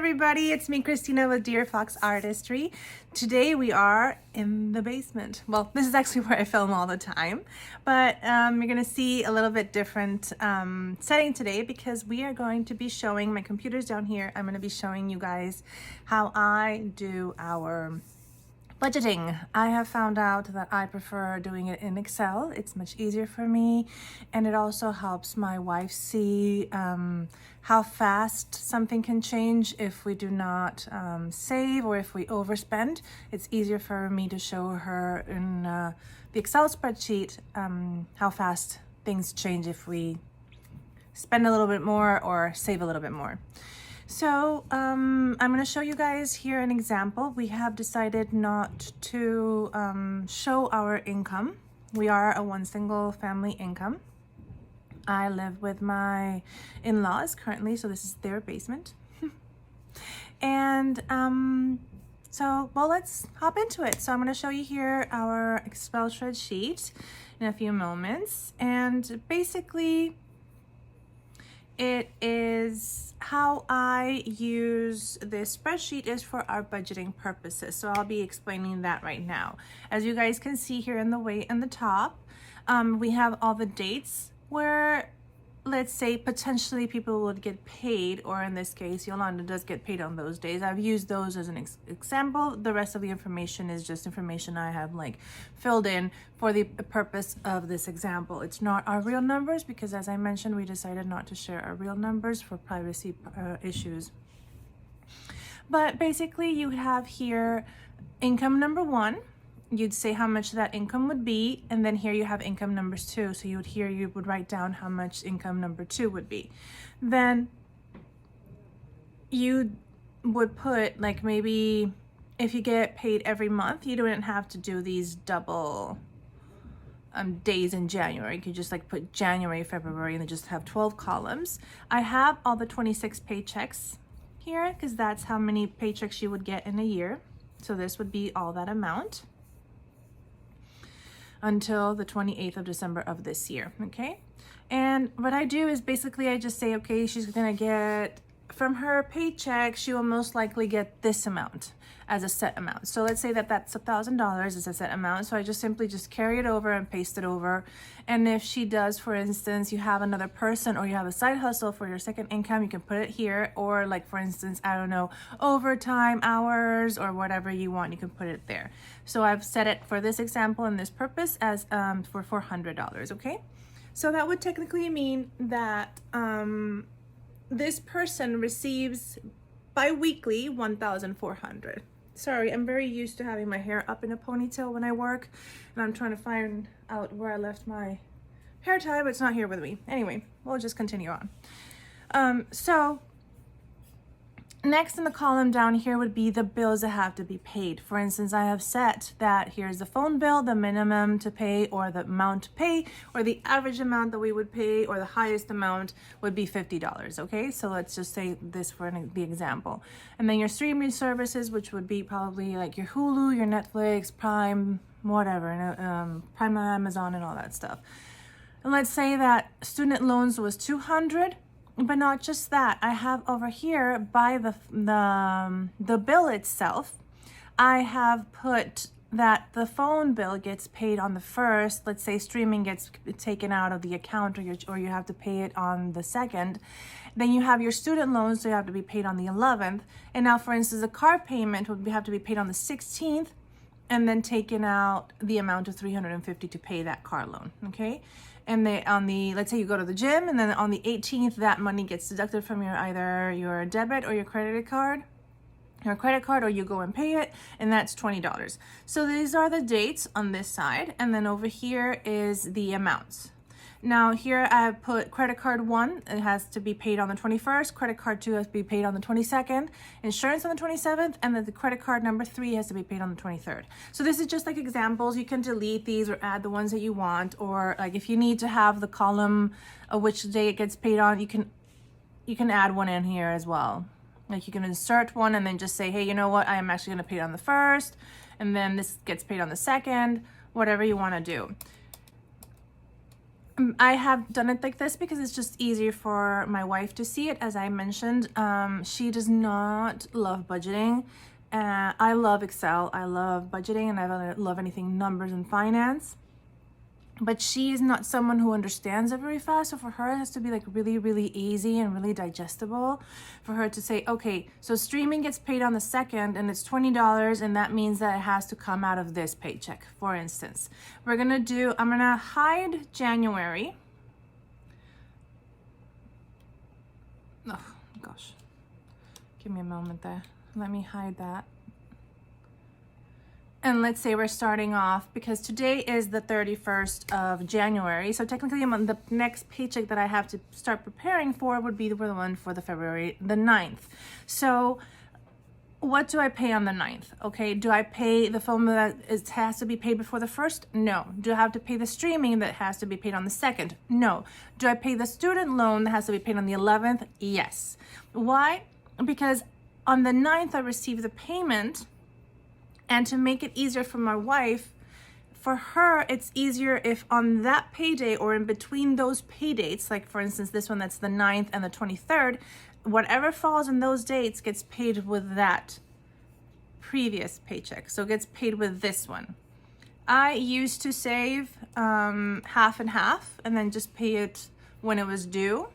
everybody, it's me Cristina with Dear Fox Artistry. Today we are in the basement. Well, this is actually where I film all the time, but you're gonna see a little bit different setting today because we are going to be showing, my computer's down here, I'm gonna be showing you guys how I do our budgeting. I have found out that I prefer doing it in Excel. It's much easier for me, and it also helps my wife see how fast something can change if we do not save or if we overspend. It's easier for me to show her in the Excel spreadsheet how fast things change if we spend a little bit more or save a little bit more. So I'm going to show you guys here an example. We have decided not to show our income. We are a one single family income. I live with my in-laws currently, so this is their basement. And so, well, let's hop into it. So I'm going to show you here our Excel spreadsheet in a few moments. And basically, it is how I use this spreadsheet is for our budgeting purposes. So I'll be explaining that right now. As you guys can see here in the top, we have all the dates where, let's say, potentially people would get paid, or in this case, Yolanda does get paid on those days. I've used those as an example. The rest of the information is just information I have like filled in for the purpose of this example. It's not our real numbers because, as I mentioned, we decided not to share our real numbers for privacy issues. But basically, you have here income number one. You'd say how much that income would be, and then here you have income numbers two. So you would write down how much income number two would be. Then you would put, like, maybe if you get paid every month, you don't have to do these double days in January. You could just like put January, February, and then just have 12 columns. I have all the 26 paychecks here because that's how many paychecks you would get in a year. So this would be all that amount until the 28th of December of this year, okay? And what I do is basically I just say, okay, she's gonna get, from her paycheck, she will most likely get this amount as a set amount. So let's say that that's $1,000 is a set amount. So I just simply just carry it over and paste it over. And if she does, for instance, you have another person or you have a side hustle for your second income, you can put it here. Or like, for instance, I don't know, overtime hours or whatever you want, you can put it there. So I've set it for this example and this purpose as for $400, okay? So that would technically mean that this person receives bi-weekly $1,400. Sorry, I'm very used to having my hair up in a ponytail when I work, and I'm trying to find out where I left my hair tie, but it's not here with me. Anyway, we'll just continue on. So next in the column down here would be the bills that have to be paid. For instance, I have set that here's the phone bill, the minimum to pay or the amount to pay, or the average amount that we would pay, or the highest amount would be $50, okay? So let's just say this for the example. And then your streaming services, which would be probably like your Hulu, your Netflix, Prime, whatever, Prime on Amazon and all that stuff. And let's say that student loans was $200. But not just that, I have over here by the bill itself, I have put that the phone bill gets paid on the first. Let's say streaming gets taken out of the account, or you have to pay it on the second. Then you have your student loans, so you have to be paid on the 11th. And now, for instance, the car payment would have to be paid on the 16th, and then taken out the amount of $350 to pay that car loan, okay? And let's say you go to the gym, and then on the 18th, that money gets deducted from either your debit or your credit card, or you go and pay it, and that's $20. So these are the dates on this side, and then over here is the amounts. Now here I have put credit card 1, it has to be paid on the 21st, credit card 2 has to be paid on the 22nd, insurance on the 27th, and then the credit card number 3 has to be paid on the 23rd. So this is just like examples. You can delete these or add the ones that you want, or like if you need to have the column of which day it gets paid on, you can add one in here as well. Like you can insert one and then just say, hey, you know what, I am actually going to pay it on the 1st, and then this gets paid on the 2nd, whatever you want to do. I have done it like this because it's just easier for my wife to see it. As I mentioned, she does not love budgeting. I love Excel, I love budgeting, and I love anything numbers and finance. But she is not someone who understands it very fast. So for her, it has to be like really, really easy and really digestible for her to say, okay, so streaming gets paid on the 2nd and it's $20, and that means that it has to come out of this paycheck. For instance, I'm gonna hide January. Oh gosh, give me a moment there. Let me hide that. And let's say we're starting off, because today is the 31st of January. So technically the next paycheck that I have to start preparing for would be the one for the February the 9th. So what do I pay on the 9th? Okay, do I pay the phone bill that has to be paid before the 1st? No. Do I have to pay the streaming that has to be paid on the 2nd? No. Do I pay the student loan that has to be paid on the 11th? Yes. Why? Because on the 9th I receive the payment. And to make it easier for my wife, for her, it's easier if on that payday or in between those pay dates, like for instance, this one that's the 9th and the 23rd, whatever falls in those dates gets paid with that previous paycheck. So it gets paid with this one. I used to save half and half and then just pay it when it was due.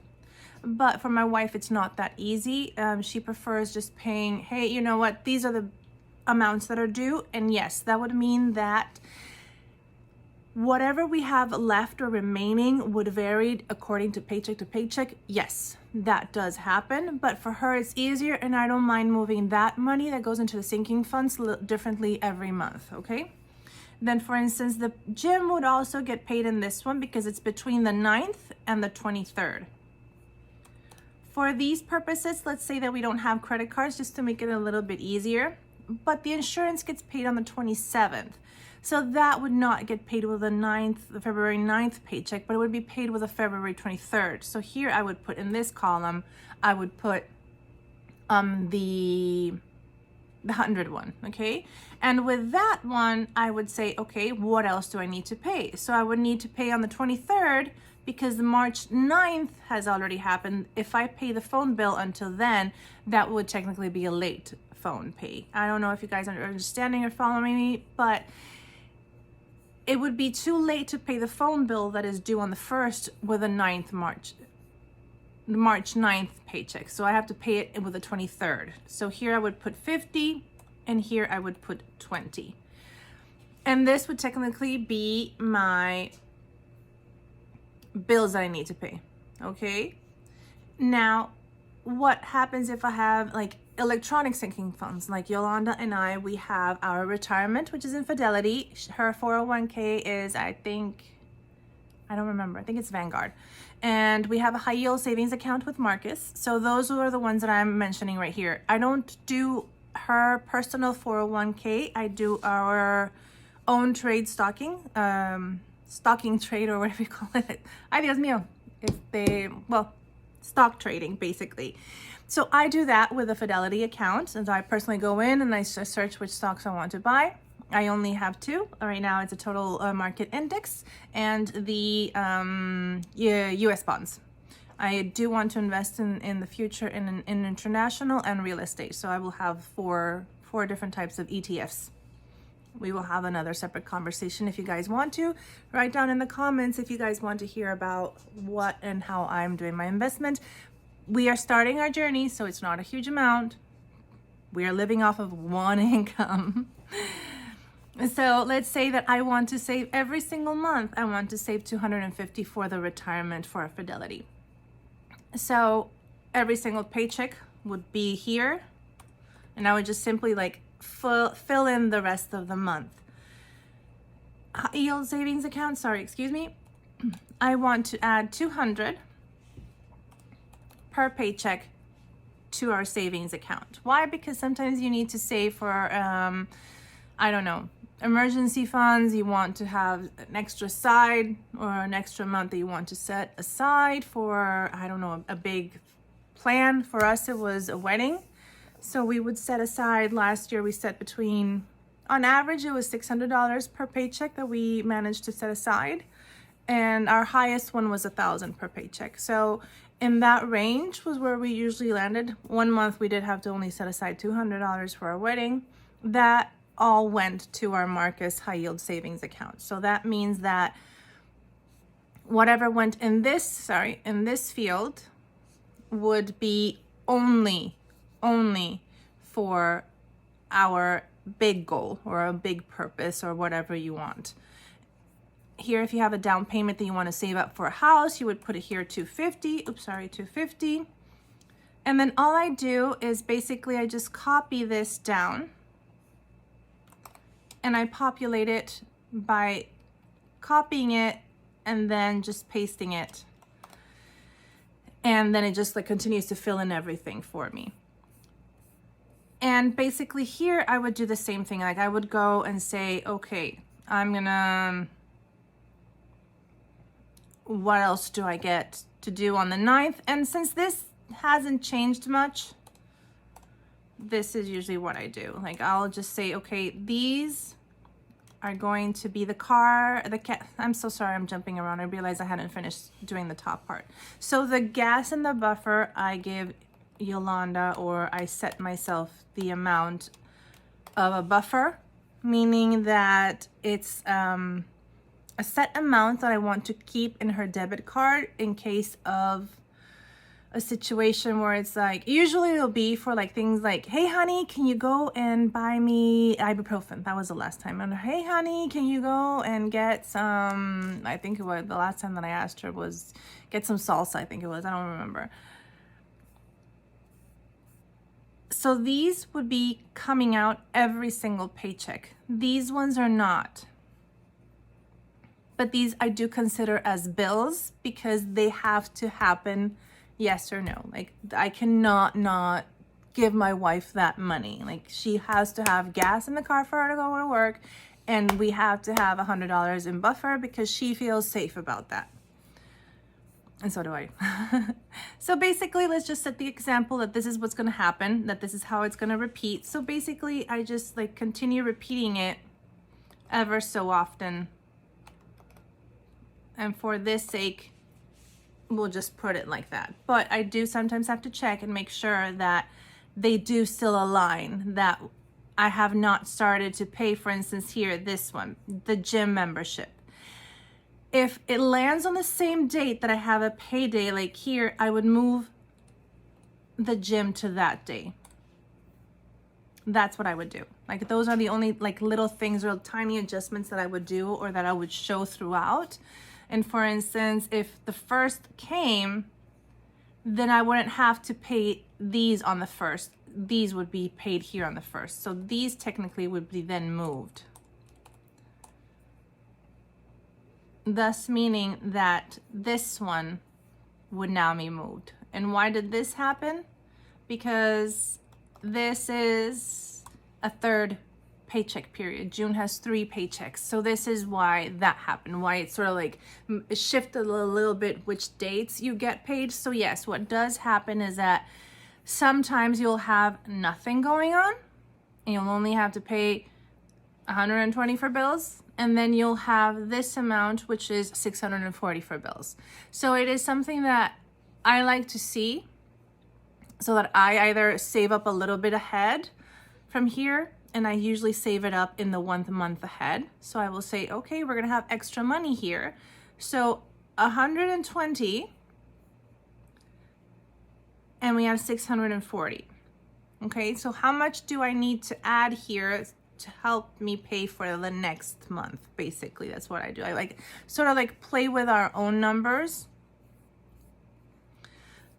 But for my wife, it's not that easy. She prefers just paying, hey, you know what, these are the amounts that are due, and yes, that would mean that whatever we have left or remaining would vary according to paycheck. Yes, that does happen, but for her it's easier, and I don't mind moving that money that goes into the sinking funds differently every month. Okay, then for instance, the gym would also get paid in this one because it's between the 9th and the 23rd. For these purposes, let's say that we don't have credit cards, just to make it a little bit easier, but the insurance gets paid on the 27th. So that would not get paid with the February 9th paycheck, but it would be paid with a February 23rd. So here I would put in this column, I would put the 100 one, okay? And with that one, I would say, okay, what else do I need to pay? So I would need to pay on the 23rd because the March 9th has already happened. If I pay the phone bill until then, that would technically be a late phone pay. I don't know if you guys are understanding or following me, but it would be too late to pay the phone bill that is due on the 1st with the March 9th paycheck. So I have to pay it with the 23rd. So here I would put 50 and here I would put 20. And this would technically be my bills that I need to pay. Okay. Now, what happens if I have like electronic sinking funds? Like Yolanda and I, we have our retirement, which is in Fidelity. Her 401k is, I don't remember. I think it's Vanguard. And we have a high yield savings account with Marcus. So those are the ones that I'm mentioning right here. I don't do her personal 401k. I do our own trade stocking trade, or whatever you call it. Ay, Dios mío. Stock trading, basically. So I do that with a Fidelity account, and so I personally go in and I search which stocks I want to buy. I only have two right now. It's a total market index and the US bonds. I do want to invest in the future in international and real estate. So I will have four different types of ETFs. We will have another separate conversation if you guys want to. Write down in the comments if you guys want to hear about what and how I'm doing my investment. We are starting our journey, so it's not a huge amount. We are living off of one income. So let's say that I want to save every single month. I want to save $250 for the retirement for a Fidelity. So every single paycheck would be here, and I would just simply like fill in the rest of the month. High yield savings account, I want to add $200 per paycheck to our savings account. Why? Because sometimes you need to save for I don't know, emergency funds. You want to have an extra side or an extra amount that you want to set aside for, I don't know, a big plan. For us, it was a wedding. So we would set aside, last year we set between, on average, it was $600 per paycheck that we managed to set aside. and our highest one was 1,000 per paycheck. So in that range was where we usually landed. One month we did have to only set aside $200 for our wedding. That all went to our Marcus high yield savings account. So that means that whatever went in this field would be only for our big goal or a big purpose or whatever you want. Here, if you have a down payment that you want to save up for a house, you would put it here, 250. And then all I do is basically I just copy this down and I populate it by copying it and then just pasting it. And then it just like continues to fill in everything for me. And basically here I would do the same thing. Like I would go and say, okay, I'm gonna, what else do I get to do on the 9th? And since this hasn't changed much, this is usually what I do. Like I'll just say, okay, these are going to be the car, I'm so sorry, I'm jumping around. I realized I hadn't finished doing the top part. So the gas and the buffer, I give Yolanda, or I set myself the amount of a buffer, meaning that it's a set amount that I want to keep in her debit card in case of a situation where it's like, usually it'll be for like things like, hey honey, can you go and buy me ibuprofen? That was the last time. And hey honey, can you go and get some, I think it was the last time that I asked her was get some salsa, I think it was, I don't remember. So these would be coming out every single paycheck. These ones are not. But these I do consider as bills because they have to happen yes or no. Like I cannot not give my wife that money. Like she has to have gas in the car for her to go to work, and we have to have $100 in buffer because she feels safe about that. And so do I. So basically, let's just set the example that this is what's going to happen, that this is how it's going to repeat. So basically, I just like continue repeating it ever so often. And for this sake, we'll just put it like that. But I do sometimes have to check and make sure that they do still align, that I have not started to pay, for instance, here, this one, the gym membership. If it lands on the same date that I have a payday, like here, I would move the gym to that day. That's what I would do. Like those are the only like little things or tiny adjustments that I would do or that I would show throughout. And for instance, if the first came, then I wouldn't have to pay these on the first. These would be paid here on the first. So these technically would be then moved. Thus meaning that this one would now be moved. And why did this happen? Because this is a third paycheck period. June has 3 paychecks. So this is why that happened, why it sort of like shifted a little bit which dates you get paid. So yes, what does happen is that sometimes you'll have nothing going on and you'll only have to pay 120 for bills, and then you'll have this amount, which is 640 for bills. So it is something that I like to see so that I either save up a little bit ahead from here, and I usually save it up in the 1 month ahead. So I will say, okay, we're gonna have extra money here. So 120, and we have 640. Okay, so how much do I need to add here to help me pay for the next month? Basically, that's what I do. I like sort of like play with our own numbers.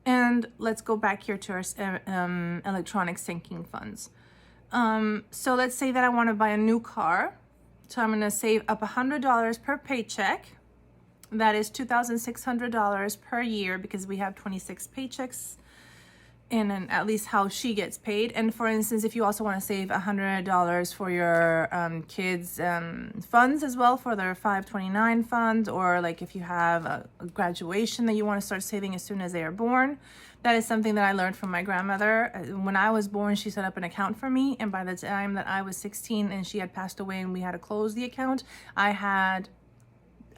And let's go back here to our electronic sinking funds. So let's say that I want to buy a new car. So I'm going to save up $100 per paycheck. That is $2,600 per year because we have 26 paychecks in at least how she gets paid. And for instance, if you also want to save $100 for your kids' funds as well, for their 529 fund, or like if you have a graduation that you want to start saving as soon as they are born, that is something that I learned from my grandmother. When I was born, she set up an account for me, and by the time that I was 16 and she had passed away and we had to close the account, I had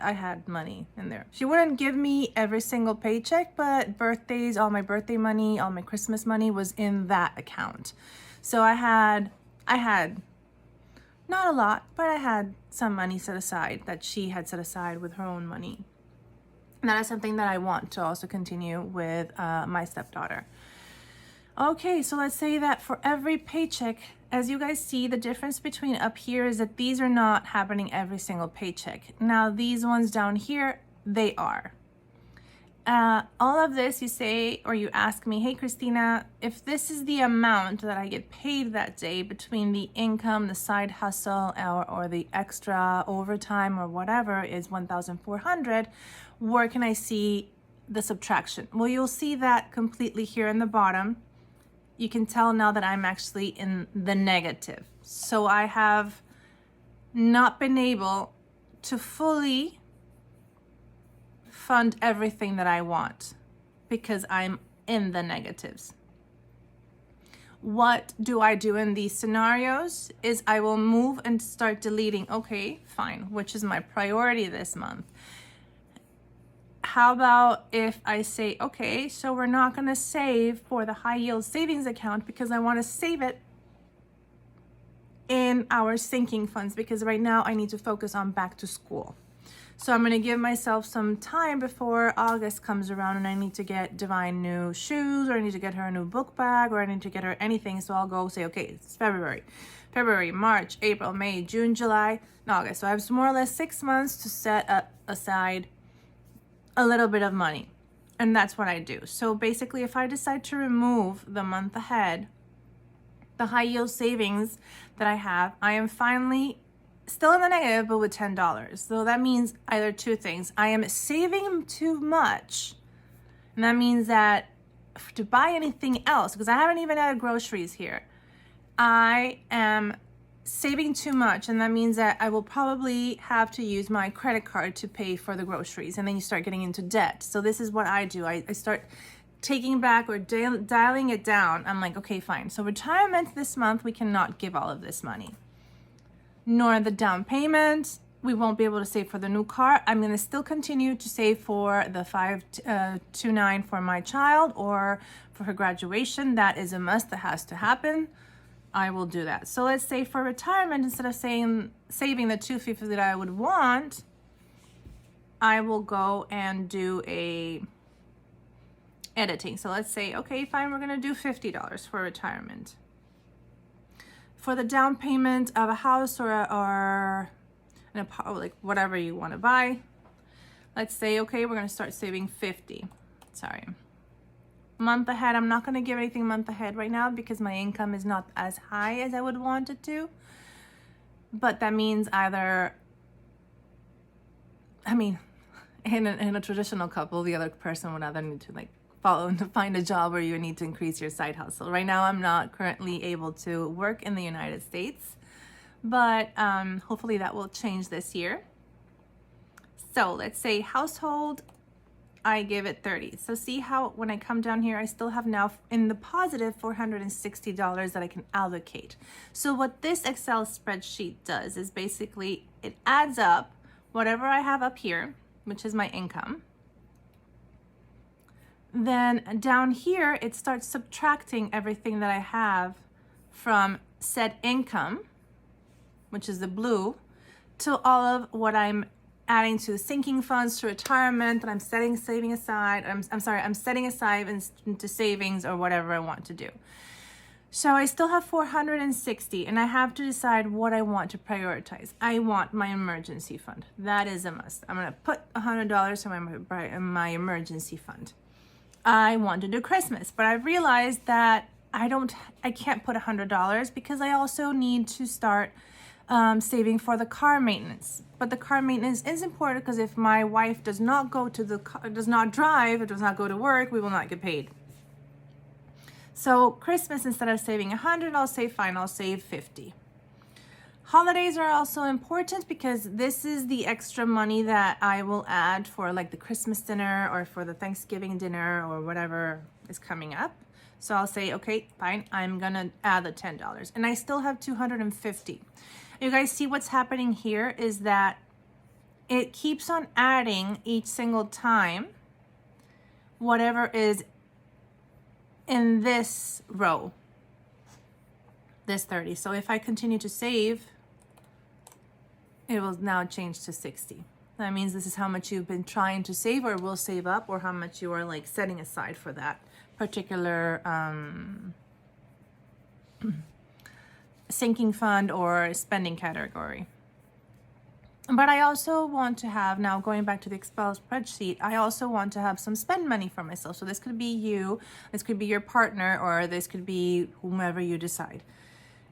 I had money in there. She wouldn't give me every single paycheck, but birthdays, all my birthday money, all my Christmas money was in that account. So I had not a lot, but I had some money set aside that she had set aside with her own money. And that is something that I want to also continue with my stepdaughter. Okay, so let's say that for every paycheck, as you guys see, the difference between up here is that these are not happening every single paycheck. Now these ones down here, they are. All of this you say, or you ask me, hey Cristina, if this is the amount that I get paid that day between the income, the side hustle, or the extra overtime or whatever is 1,400, where can I see the subtraction? Well, you'll see that completely here in the bottom. You can tell now that I'm actually in the negative. So I have not been able to fully fund everything that I want because I'm in the negatives. What do I do in these scenarios is I will move and start deleting, okay, fine, which is my priority this month. How about if I say, okay, so we're not going to save for the high yield savings account because I want to save it in our sinking funds because right now I need to focus on back to school. So I'm going to give myself some time before August comes around and I need to get Divine new shoes, or I need to get her a new book bag, or I need to get her anything. So I'll go say, okay, it's February, March, April, May, June, July, and August. So I have more or less 6 months to set aside a little bit of money. And that's what I do. So basically, if I decide to remove the month ahead, the high yield savings that I have, I am finally still in the negative, but with $10. So that means either two things. I am saving too much. And that means that to buy anything else, because I haven't even added groceries here, I am saving too much. And that means that I will probably have to use my credit card to pay for the groceries. And then you start getting into debt. So this is what I do. I start taking back or dialing it down. I'm like, okay, fine. So retirement this month, we cannot give all of this money. Nor the down payment. We won't be able to save for the new car. I'm going to still continue to save for the 529 for my child or for her graduation. That is a must. That has to happen. I will do that. So let's say for retirement, instead of saving the $250 that I would want, I will go and do a editing. So let's say, okay, fine, we're going to do $50 for retirement. For the down payment of a house or an apartment, like whatever you want to buy, let's say, okay, we're going to start saving 50. Sorry. Month ahead, I'm not going to give anything month ahead right now because my income is not as high as I would want it to. But that means either, I mean, in a traditional couple, the other person would either need to like follow and to find a job, or you need to increase your side hustle. Right now, I'm not currently able to work in the United States, but hopefully that will change this year. So let's say household, I give it 30. So see how when I come down here, I still have now in the positive $460 that I can allocate. So what this Excel spreadsheet does is basically it adds up whatever I have up here, which is my income. Then down here, it starts subtracting everything that I have from said income, which is the blue, to all of what I'm adding to sinking funds, to retirement that I'm setting aside into savings or whatever I want to do. So I still have 460 and I have to decide what I want to prioritize. I want my emergency fund. That is a must. I'm going to put $100 in my emergency fund. I want to do Christmas, but I realized that I can't put $100 because I also need to start saving for the car maintenance. But the car maintenance is important because if my wife does not go to does not drive, or does not go to work, we will not get paid. So Christmas, instead of saving 100, I'll save 50. Holidays are also important because this is the extra money that I will add for like the Christmas dinner or for the Thanksgiving dinner or whatever is coming up. So I'll say, okay, fine, I'm gonna add the $10 and I still have 250. You guys see what's happening here is that it keeps on adding each single time whatever is in this row, this 30. So if I continue to save, it will now change to 60. That means this is how much you've been trying to save or will save up, or how much you are like setting aside for that particular sinking fund or spending category. But I also want to have, now going back to the Excel spreadsheet, I also want to have some spend money for myself. So this could be you, this could be your partner, or this could be whomever you decide.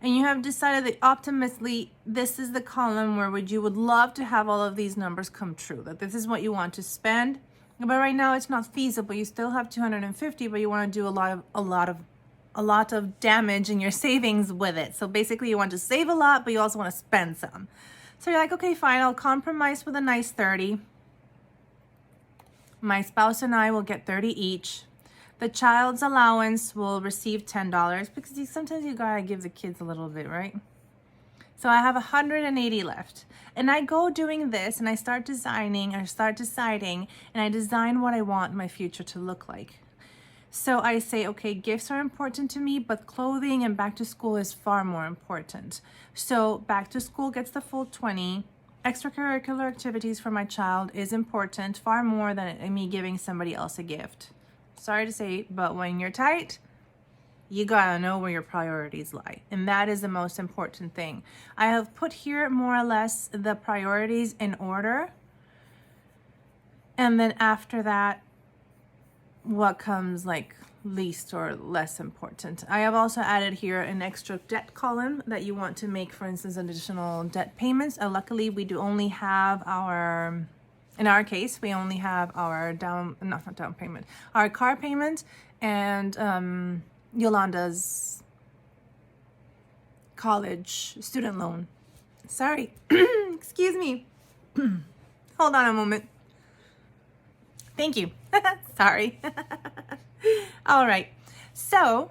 And you have decided that optimistically, this is the column where you would love to have all of these numbers come true, that this is what you want to spend. But right now it's not feasible. You still have 250, but you want to do a lot of damage in your savings with it. So basically you want to save a lot, but you also want to spend some. So you're like, okay, fine, I'll compromise with a nice 30. My spouse and I will get 30 each. The child's allowance will receive $10 because sometimes you gotta give the kids a little bit, right? So I have 180 left. And I go doing this and I start deciding, and I design what I want my future to look like. So I say, okay, gifts are important to me, but clothing and back to school is far more important. So back to school gets the full 20. Extracurricular activities for my child is important, far more than me giving somebody else a gift. Sorry to say, but when you're tight, you gotta know where your priorities lie. And that is the most important thing. I have put here more or less the priorities in order. And then after that, what comes like least or less important. I have also added here an extra debt column that you want to make, for instance, additional debt payments. Luckily, we do only have our, in our case, we only have our not down payment, our car payment and Yolanda's college student loan. Sorry, excuse me. Hold on a moment. Thank you. Sorry. All right. So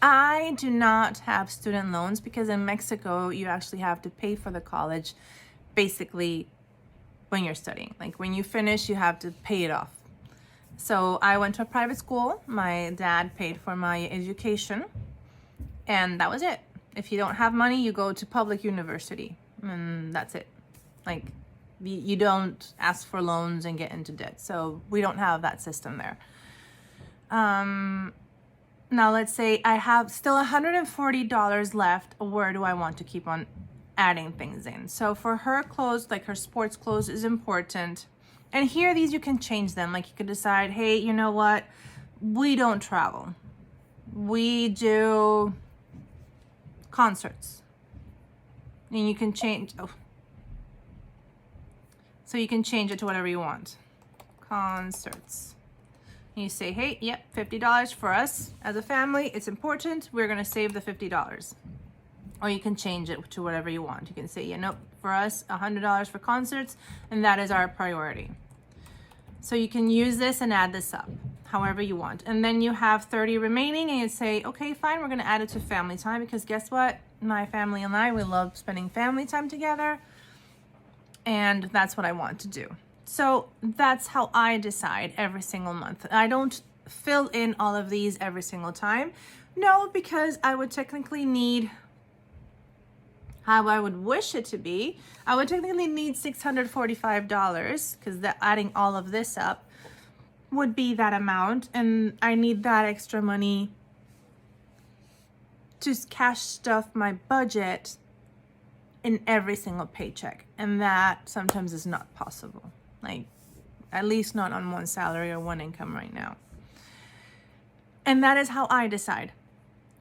I do not have student loans because in Mexico, you actually have to pay for the college basically when you're studying. Like when you finish, you have to pay it off. So I went to a private school. My dad paid for my education and that was it. If you don't have money, you go to public university and that's it. Like you don't ask for loans and get into debt. So we don't have that system there. Now let's say I have still $140 left. Where do I want to keep on adding things in? So for her clothes, like her sports clothes is important. And here, these you can change them. Like you could decide, hey, you know what? We don't travel. We do concerts. And you can change, so you can change it to whatever you want. Concerts. And you say, hey, yep, $50 for us as a family. It's important. We're going to save the $50. Or you can change it to whatever you want. You can say, yeah, nope, for us, $100 for concerts, and that is our priority. So you can use this and add this up however you want. And then you have 30 remaining and you say, okay, fine, we're going to add it to family time because guess what? My family and I, we love spending family time together. And that's what I want to do. So that's how I decide every single month. I don't fill in all of these every single time. No, because I would technically need, how I would wish it to be, I would technically need $645 because adding all of this up would be that amount. And I need that extra money to cash stuff my budget in every single paycheck, and that sometimes is not possible, like at least not on one salary or one income right now. And that is how I decide.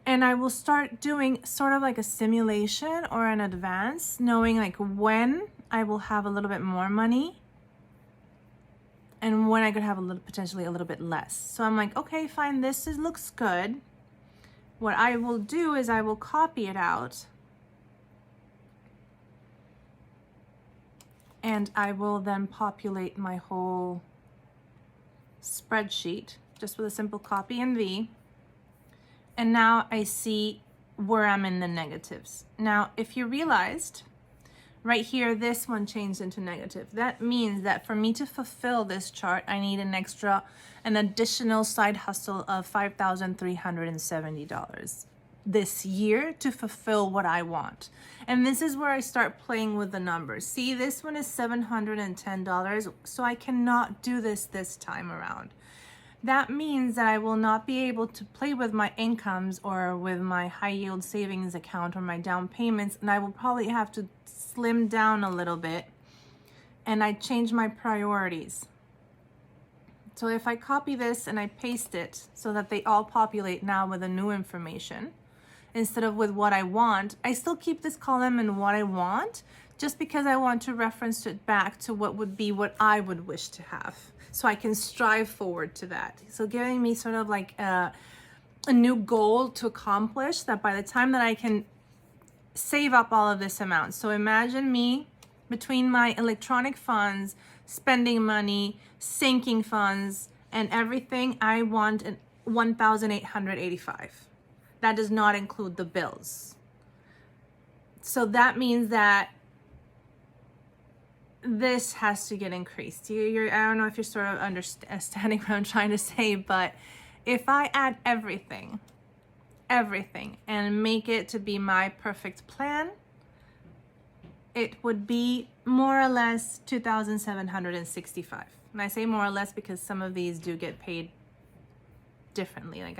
And I will start doing sort of like a simulation or an advance, knowing like when I will have a little bit more money and when I could have potentially a little bit less. So I'm like, okay, fine, looks good. What I will do is I will copy it out and I will then populate my whole spreadsheet just with a simple copy and V. And now I see where I'm in the negatives. Now, if you realized, Right here, this one changed into negative. That means that for me to fulfill this chart, I need an additional side hustle of $5,370 this year to fulfill what I want. And this is where I start playing with the numbers. See, this one is $710, so I cannot do this time around. That means that I will not be able to play with my incomes or with my high yield savings account or my down payments, and I will probably have to slim down a little bit, and I change my priorities. So if I copy this and I paste it so that they all populate now with the new information instead of with what I want, I still keep this column in what I want just because I want to reference it back to what would be what I would wish to have. So I can strive forward to that. So giving me sort of like a new goal to accomplish that by the time that I can save up all of this amount. So imagine me between my electronic funds, spending money, sinking funds, and everything, I want $1,885. That does not include the bills. So that means that this has to get increased. I don't know if you're sort of understanding what I'm trying to say, but if I add everything, and make it to be my perfect plan, it would be more or less $2,765. And I say more or less because some of these do get paid differently. Like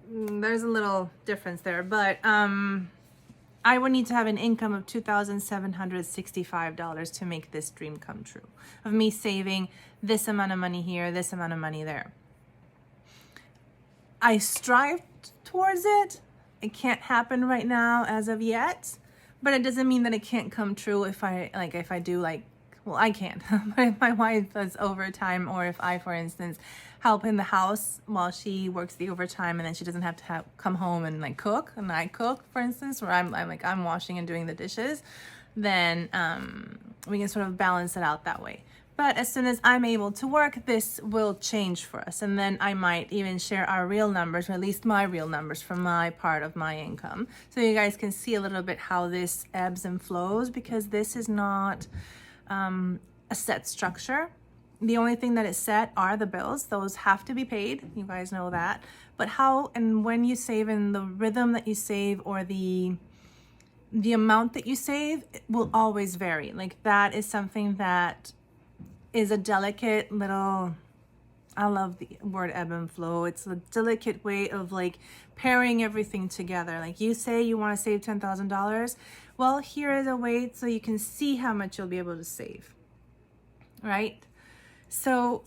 there's a little difference there, but I would need to have an income of $2,765 to make this dream come true, of me saving this amount of money here, this amount of money there. I strive towards it. It can't happen right now as of yet, but it doesn't mean that it can't come true if I do I can't. But if my wife does overtime, or if I, for instance, help in the house while she works the overtime, and then she doesn't have to come home and like cook, and I cook, for instance, or I'm washing and doing the dishes, then we can sort of balance it out that way. But as soon as I'm able to work, this will change for us. And then I might even share our real numbers, or at least my real numbers from my part of my income. So you guys can see a little bit how this ebbs and flows, because this is not a set structure. The only thing that is set are the bills. Those have to be paid. You guys know that. But how and when you save, and the rhythm that you save, or the amount that you save, it will always vary. Like that is something that is a delicate little, I love the word ebb and flow. It's a delicate way of like pairing everything together. Like you say you want to save $10,000. Well, here is a way so you can see how much you'll be able to save, right? So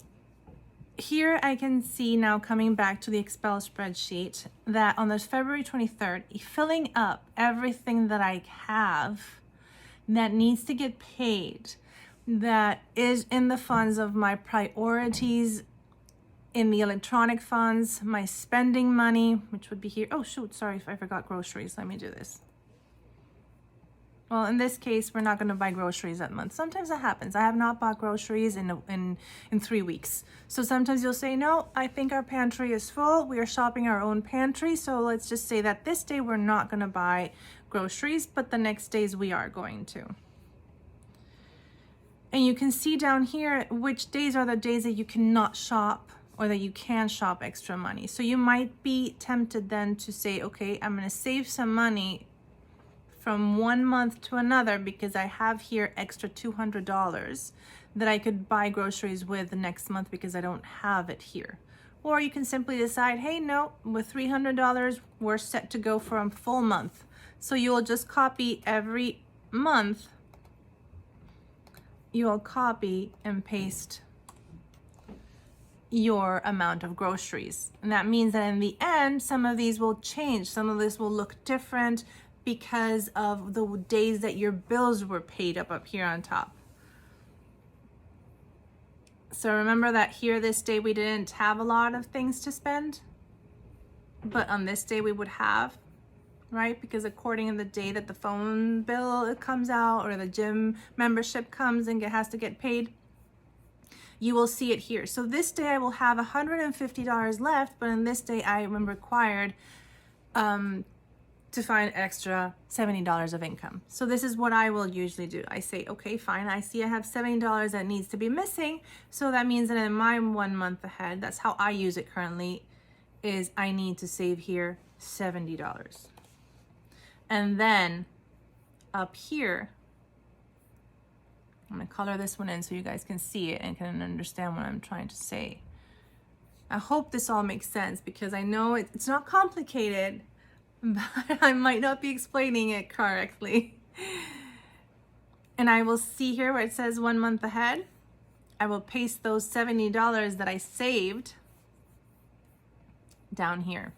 here I can see now, coming back to the Excel spreadsheet, that on this February 23rd, filling up everything that I have that needs to get paid, that is in the funds of my priorities, in the electronic funds, my spending money, which would be here. Oh shoot, sorry if I forgot groceries. Let me do this. Well, in this case, we're not going to buy groceries that month. Sometimes that happens. I have not bought groceries in 3 weeks. So sometimes you'll say, no, I think our pantry is full. We are shopping our own pantry. So let's just say that this day we're not going to buy groceries, but the next days we are going to. And you can see down here which days are the days that you cannot shop, or that you can shop extra money. So you might be tempted then to say, okay, I'm going to save some money from one month to another, because I have here extra $200 that I could buy groceries with the next month because I don't have it here. Or you can simply decide, hey, no, with $300, we're set to go for a full month. So you will just copy every month. You'll copy and paste your amount of groceries. And that means that in the end, some of these will change. Some of this will look different because of the days that your bills were paid up here on top. So remember that here this day we didn't have a lot of things to spend, but on this day we would have, right? Because according to the day that the phone bill comes out, or the gym membership comes and has to get paid, you will see it here. So this day I will have $150 left, but on this day I am required to find extra $70 of income. So this is what I will usually do. I say, okay, fine, I see I have $70 that needs to be missing. So that means that in my 1 month ahead, that's how I use it currently, is I need to save here $70. And then up here, I'm gonna color this one in so you guys can see it and can understand what I'm trying to say. I hope this all makes sense because I know it's not complicated, but I might not be explaining it correctly. And I will see here where it says 1 month ahead. I will paste those $70 that I saved down here.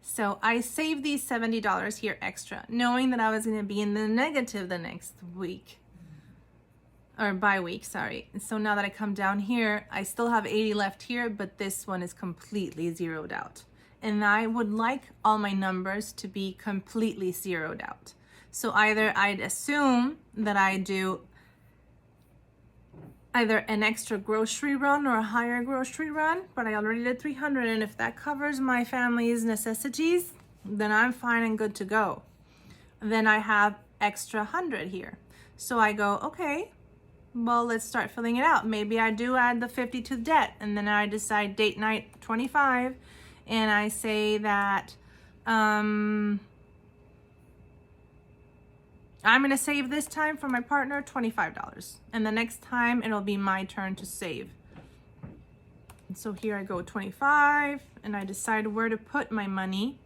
So I saved these $70 here extra, knowing that I was going to be in the negative the next week. Or by week, sorry. And so now that I come down here, I still have 80 left here, but this one is completely zeroed out. And I would like all my numbers to be completely zeroed out. So either I'd assume that I do either an extra grocery run or a higher grocery run, but I already did 300, and if that covers my family's necessities, then I'm fine and good to go. Then I have extra 100 here. So I go, okay, well, let's start filling it out. Maybe I do add the 50 to debt, and then I decide date night 25, and I say that I'm gonna save this time for my partner $25, and the next time it'll be my turn to save. And so here I go 25, and I decide where to put my money,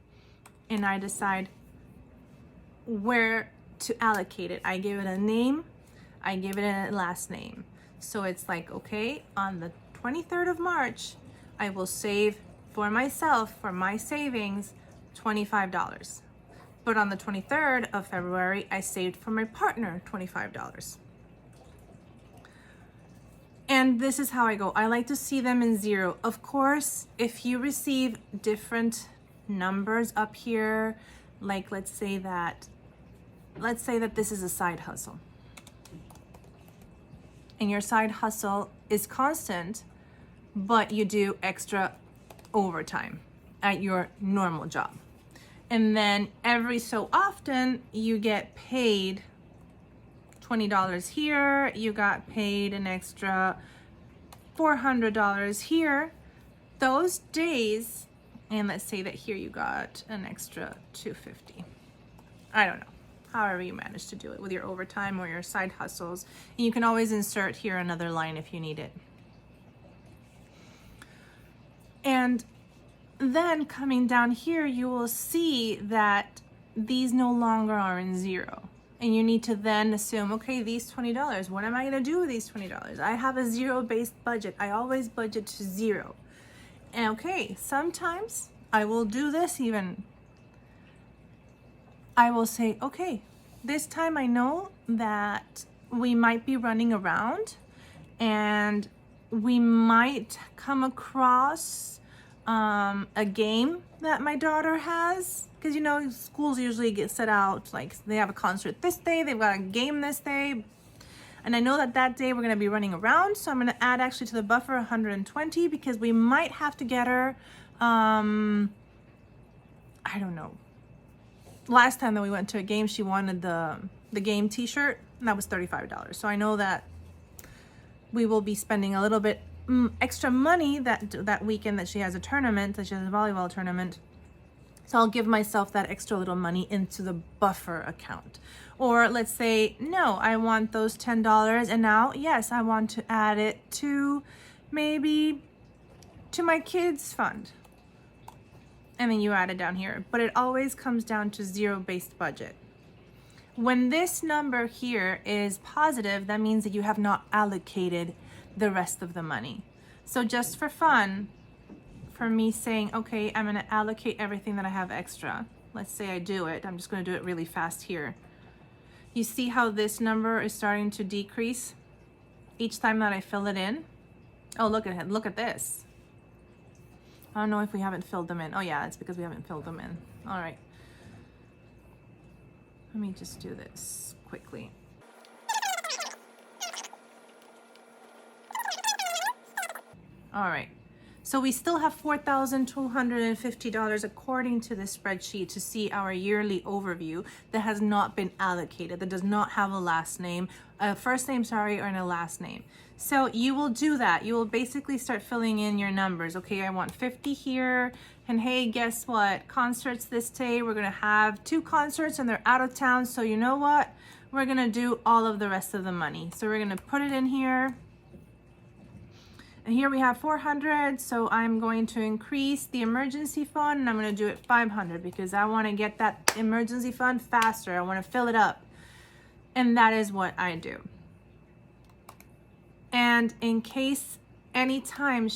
and I decide where to allocate it. I give it a name, I give it a last name. So it's like, okay, on the 23rd of March, I will save for myself, for my savings, $25. But on the 23rd of February, I saved for my partner $25. And this is how I go. I like to see them in zero. Of course, if you receive different numbers up here, like let's say that this is a side hustle. And your side hustle is constant, but you do extra overtime at your normal job. And then every so often you get paid $20 here, you got paid an extra $400 here. Those days, and let's say that here you got an extra $250. I don't know. However you manage to do it with your overtime or your side hustles. And you can always insert here another line if you need it. And then coming down here, you will see that these no longer are in zero. And you need to then assume, okay, these $20, what am I gonna do with these $20? I have a zero-based budget. I always budget to zero. And okay, sometimes I will do this even. I will say, okay, this time I know that we might be running around and we might come across a game that my daughter has. Because, you know, schools usually get set out, like they have a concert this day, they've got a game this day. And I know that that day we're going to be running around. So I'm going to add actually to the buffer 120 because we might have to get her, I don't know. Last time that we went to a game, she wanted the game t-shirt, and that was $35. So I know that we will be spending a little bit extra money that weekend that she has a tournament, that she has a volleyball tournament. So I'll give myself that extra little money into the buffer account. Or let's say, no, I want those $10, and now, yes, I want to add it to maybe to my kids' fund. And then you add it down here. But it always comes down to zero-based budget. When this number here is positive, that means that you have not allocated the rest of the money. So just for fun, for me saying, okay, I'm gonna allocate everything that I have extra. Let's say I do it. I'm just gonna do it really fast here. You see how this number is starting to decrease each time that I fill it in? Oh, look at it, look at this. I don't know if we haven't filled them in. Oh yeah, it's because we haven't filled them in. All right. Let me just do this quickly. All right. So we still have $4,250 according to this spreadsheet to see our yearly overview that has not been allocated, that does not have a last name, a first name, sorry, or a last name. So you will do that. You will basically start filling in your numbers. Okay, I want 50 here. And hey, guess what? Concerts this day. We're going to have 2 concerts and they're out of town. So you know what? We're going to do all of the rest of the money. So we're going to put it in here. And here we have 400, so I'm going to increase the emergency fund, and I'm going to do it 500 because I want to get that emergency fund faster. I want to fill it up. And that is what I do. And in case anytime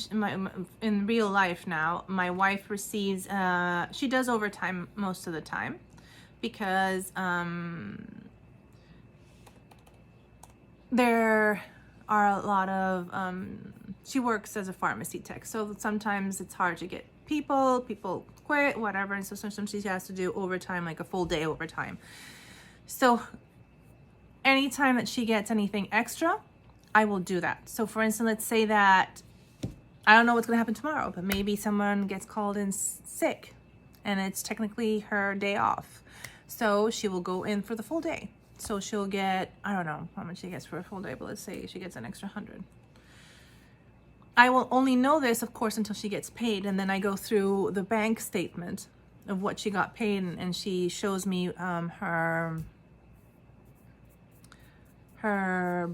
in real life now, my wife receives, she does overtime most of the time because there are a lot of, she works as a pharmacy tech, so sometimes it's hard to get people quit, whatever, and so sometimes she has to do overtime, like a full day overtime. So anytime that she gets anything extra, I will do that. So for instance, let's say that, I don't know what's gonna happen tomorrow, but maybe someone gets called in sick and it's technically her day off. So she will go in for the full day. So she'll get, I don't know how much she gets for a full day, but let's say she gets an extra 100. I will only know this, of course, until she gets paid. And then I go through the bank statement of what she got paid, and she shows me her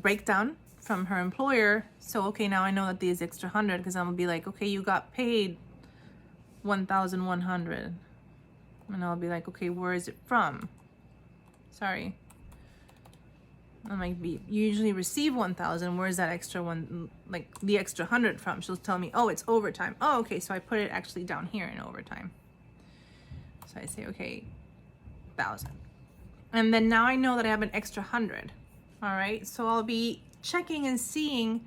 breakdown from her employer. So, okay, now I know that these extra 100, because I'm gonna be like, okay, you got paid 1,100. And I'll be like, okay, where is it from? Sorry. I might be, you usually receive 1,000. Where's that extra one, like the extra 100 from? She'll tell me, oh, it's overtime. Oh, okay, so I put it actually down here in overtime. So I say, okay, 1,000. And then now I know that I have an extra 100. All right, so I'll be checking and seeing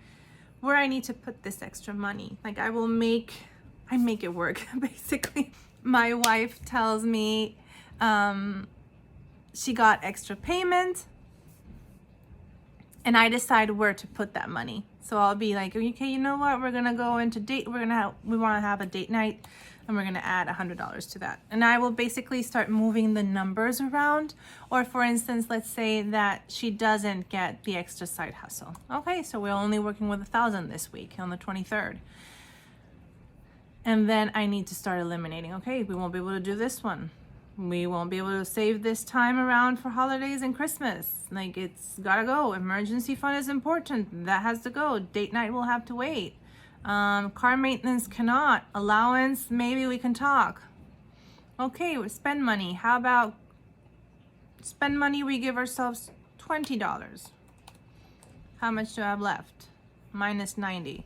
where I need to put this extra money. Like I make it work, basically. My wife tells me she got extra payment, and I decide where to put that money. So I'll be like, okay, you know what? We're gonna go into we want to have a date night, and we're gonna add $100 to that. And I will basically start moving the numbers around. Or for instance, let's say that she doesn't get the extra side hustle. Okay, so we're only working with 1,000 this week on the 23rd. And then I need to start eliminating. Okay, we won't be able to do this one. We won't be able to save this time around for holidays and Christmas. Like, it's gotta go. Emergency fund is important. That has to go. Date night will have to wait. Car maintenance cannot. Allowance, maybe we can talk. Okay, we spend money. How about spend money? We give ourselves $20. How much do I have left? Minus 90.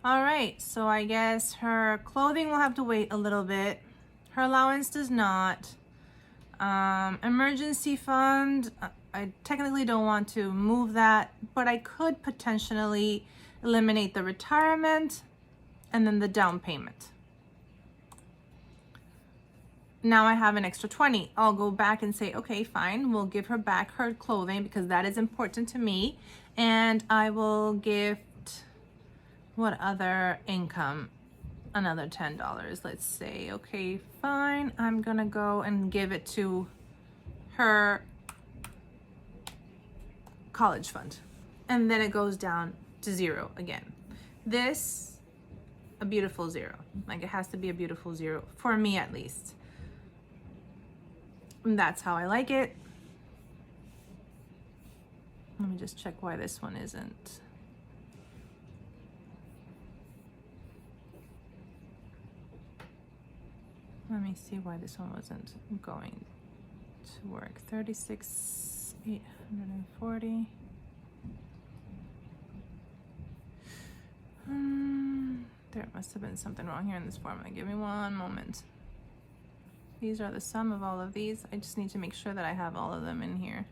All right, so I guess her clothing will have to wait a little bit. Her allowance does not. Emergency fund, I technically don't want to move that, but I could potentially eliminate the retirement and then the down payment. Now I have an extra 20. I'll go back and say, okay, fine, we'll give her back her clothing because that is important to me. And I will gift, what other income? Another $10, let's say. Okay, fine. I'm gonna go and give it to her college fund. And then it goes down to 0 again. This, a beautiful 0. Like, it has to be a beautiful 0, for me at least. And that's how I like it. Let me just check why this one isn't. Let me see why this one wasn't going to work. 36,840. There must have been something wrong here in this formula. Give me one moment. These are the sum of all of these. I just need to make sure that I have all of them in here.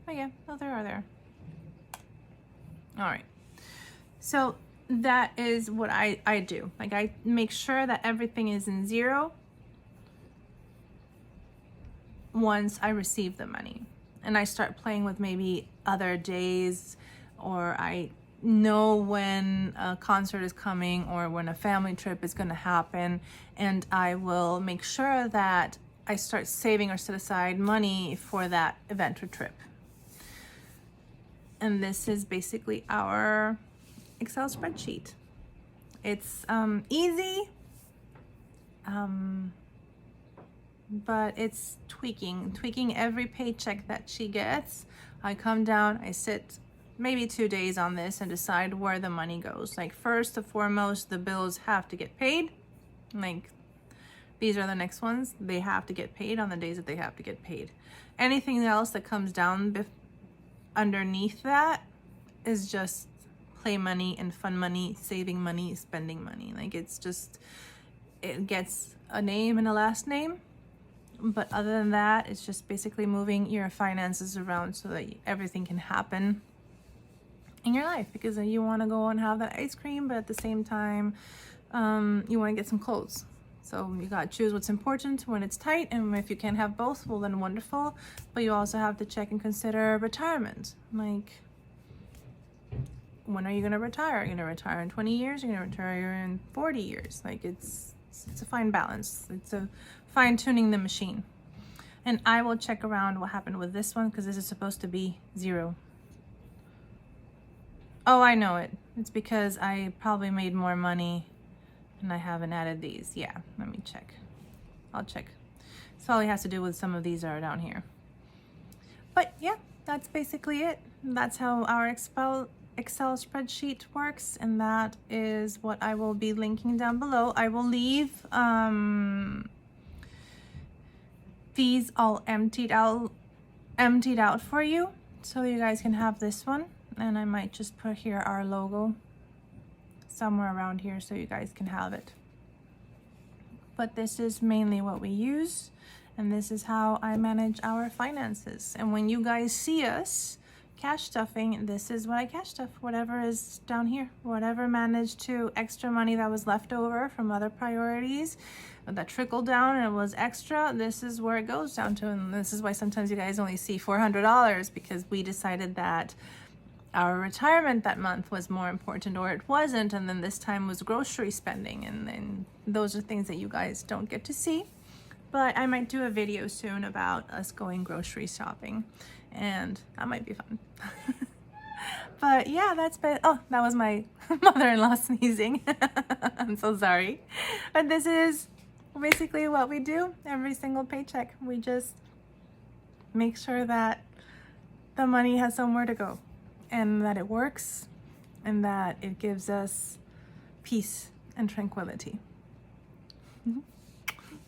Oh yeah, no, there are there. All right. So that is what I do. Like, I make sure that everything is in 0 once I receive the money. And I start playing with maybe other days, or I know when a concert is coming or when a family trip is going to happen, and I will make sure that I start saving or set aside money for that event or trip. And this is basically our Excel spreadsheet. It's easy, but it's tweaking every paycheck that she gets. I come down, I sit maybe 2 days on this and decide where the money goes. Like, first and foremost, the bills have to get paid. Like, these are the next ones. They have to get paid on the days that they have to get paid. Anything else that comes down underneath that is just play money and fun money, saving money, spending money. Like, it's just, it gets a name and a last name. But other than that, it's just basically moving your finances around so that everything can happen in your life, because you want to go and have that ice cream, but at the same time, you want to get some clothes. So you got to choose what's important when it's tight, and if you can't have both, well then wonderful. But you also have to check and consider retirement. Like, when are you going to retire? Are you going to retire in 20 years? Are you going to retire in 40 years? Like, it's a fine balance. It's a fine-tuning the machine. And I will check around what happened with this one, because this is supposed to be 0. Oh, I know it. It's because I probably made more money and I haven't added these. Yeah, let me check. I'll check. So all he has to do with some of these are down here. But yeah, that's basically it. That's how our Excel spreadsheet works, and that is what I will be linking down below. I will leave these all emptied out for you, so you guys can have this one. And I might just put here our logo somewhere around here so you guys can have it. But this is mainly what we use, and this is how I manage our finances. And when you guys see us cash stuffing, this is what I cash stuff. Whatever is down here, whatever managed to extra money that was left over from other priorities that trickled down and it was extra, this is where it goes down to. And this is why sometimes you guys only see $400, because we decided that our retirement that month was more important, or it wasn't, and then this time was grocery spending, and then those are things that you guys don't get to see. But I might do a video soon about us going grocery shopping, and that might be fun. But yeah, that's been, oh, that was my mother-in-law sneezing. I'm so sorry. But this is basically what we do every single paycheck. We just make sure that the money has somewhere to go, and that it works, and that it gives us peace and tranquility.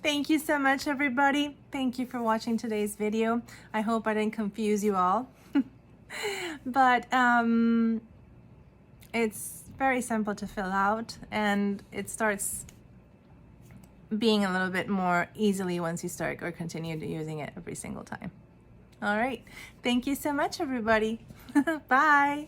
Thank you so much, everybody. Thank you for watching today's video. I hope I didn't confuse you all. But it's very simple to fill out, and it starts being a little bit more easily once you start or continue to using it every single time. All right. Thank you so much, everybody. Bye.